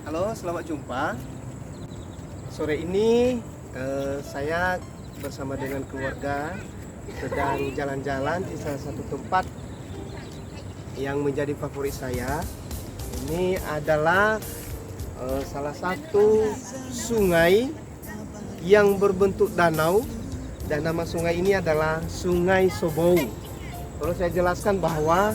Halo, selamat jumpa. Sore ini saya bersama dengan keluarga sedang jalan-jalan di salah satu tempat yang menjadi favorit saya. Ini adalah salah satu sungai yang berbentuk danau, dan nama sungai ini adalah Sungai Sobou. Perlu saya jelaskan bahwa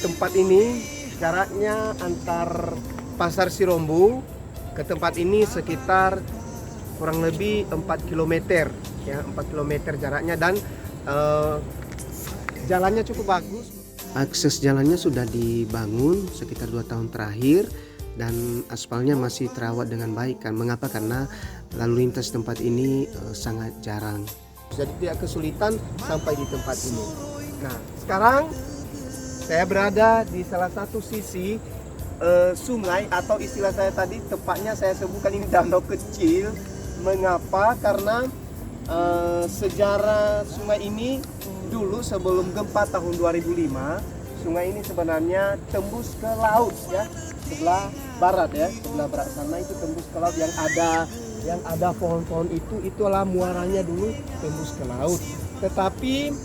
tempat ini jaraknya antar Pasar Sirombu ke tempat ini sekitar kurang lebih 4 km ya, 4 km jaraknya, dan jalannya cukup bagus. Akses jalannya sudah dibangun sekitar 2 tahun terakhir dan aspalnya masih terawat dengan baik kan. Mengapa? Karena lalu lintas tempat ini sangat jarang. Jadi tidak kesulitan sampai di tempat ini. Nah, sekarang saya berada di salah satu sisi sungai, atau istilah saya tadi tepatnya saya sebutkan ini danau kecil. Mengapa? Karena sejarah sungai ini dulu sebelum gempa tahun 2005, sungai ini sebenarnya tembus ke laut ya, sebelah barat ya, sebelah barat sana itu tembus ke laut, yang ada pohon-pohon itulah muaranya dulu tembus ke laut. Tetapi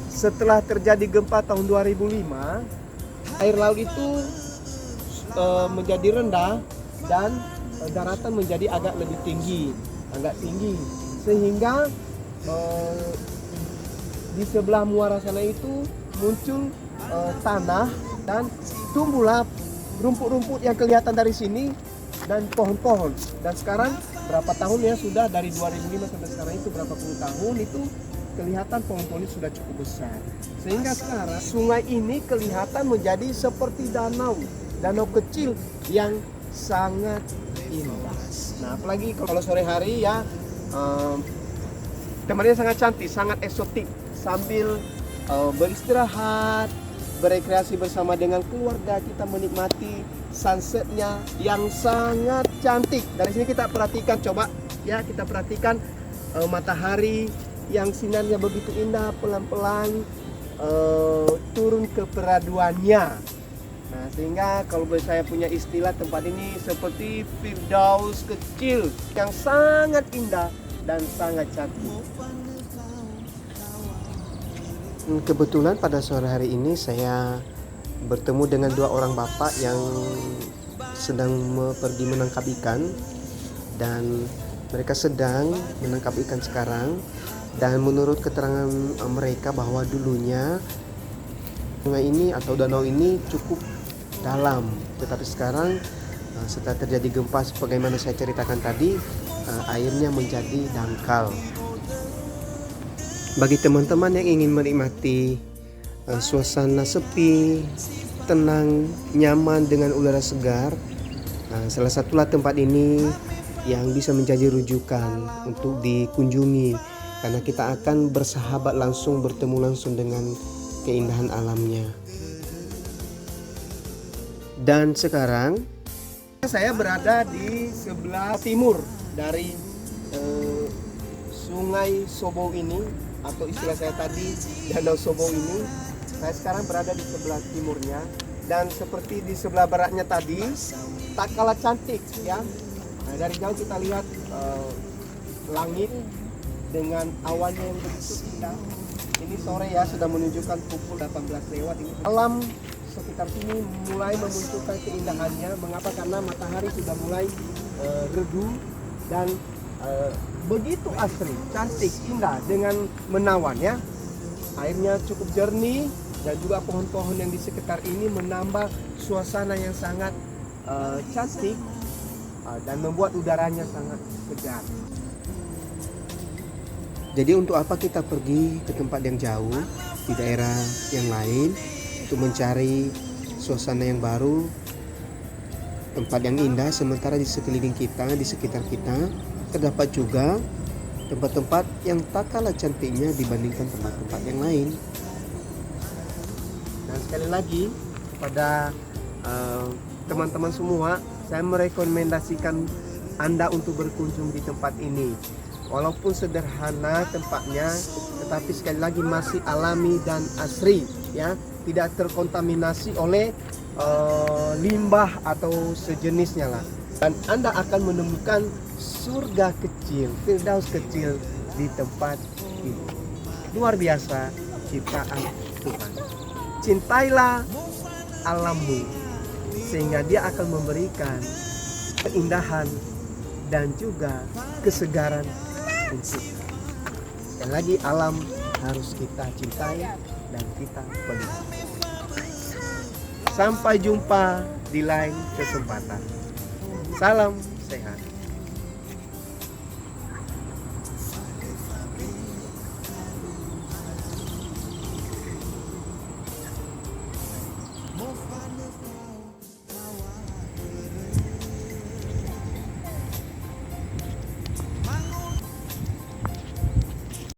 setelah terjadi gempa tahun 2005, air laut itu menjadi rendah dan daratan menjadi agak tinggi, sehingga di sebelah muara sana itu muncul tanah dan tumbuhlah rumput-rumput yang kelihatan dari sini dan pohon-pohon. Dan sekarang berapa tahun ya, sudah dari 2005 sampai sekarang itu berapa puluh tahun, itu kelihatan pohon-pohon sudah cukup besar, sehingga sekarang sungai ini kelihatan menjadi seperti danau kecil yang sangat indah. Nah, apalagi kalau sore hari ya, tempatnya sangat cantik, sangat eksotik. Sambil beristirahat, berekreasi bersama dengan keluarga, kita menikmati sunsetnya yang sangat cantik. Dari sini kita perhatikan, coba ya, kita perhatikan matahari yang sinarnya begitu indah, pelan-pelan turun ke peraduannya. Nah, sehingga kalau saya punya istilah, tempat ini seperti Firdaus kecil yang sangat indah dan sangat cantik. Kebetulan pada sore hari ini saya bertemu dengan 2 orang bapak yang sedang pergi menangkap ikan, dan mereka sedang menangkap ikan sekarang. Dan menurut keterangan mereka bahwa dulunya sungai ini atau danau ini cukup dalam, tetapi sekarang setelah terjadi gempa sebagaimana saya ceritakan tadi, airnya menjadi dangkal. Bagi teman-teman yang ingin menikmati suasana sepi, tenang, nyaman dengan udara segar, salah satulah tempat ini yang bisa menjadi rujukan untuk dikunjungi, karena kita akan bersahabat langsung, bertemu langsung dengan keindahan alamnya. Dan sekarang saya berada di sebelah timur dari Sungai Sobou ini, atau istilah saya tadi Danau Sobou ini. Saya sekarang berada di sebelah timurnya, dan seperti di sebelah baratnya tadi, tak kalah cantik ya. Nah, dari jauh kita lihat langit dengan awannya yang begitu indah. Ini sore ya, sudah menunjukkan pukul 18 lewat ini. Alam sekitar sini mulai memunculkan keindahannya. Mengapa? Karena matahari sudah mulai redup dan begitu asri, cantik, indah dengan menawan ya. Airnya cukup jernih, dan juga pohon-pohon yang di sekitar ini menambah suasana yang sangat cantik dan membuat udaranya sangat segar. Jadi untuk apa kita pergi ke tempat yang jauh di daerah yang lain untuk mencari suasana yang baru, tempat yang indah, sementara di sekeliling kita, di sekitar kita terdapat juga tempat-tempat yang tak kalah cantiknya dibandingkan tempat-tempat yang lain. Dan sekali lagi kepada teman-teman semua, saya merekomendasikan Anda untuk berkunjung di tempat ini. Walaupun sederhana tempatnya, tetapi sekali lagi masih alami dan asri ya, tidak terkontaminasi oleh limbah atau sejenisnya lah. Dan Anda akan menemukan surga kecil, firdaus kecil di tempat ini. Luar biasa ciptaan Tuhan. Cintailah alammu, sehingga dia akan memberikan keindahan dan juga kesegaran untuk kita. Sekali lagi, alam harus kita cintai dan kita pelihara. Sampai jumpa di lain kesempatan. Salam sehat.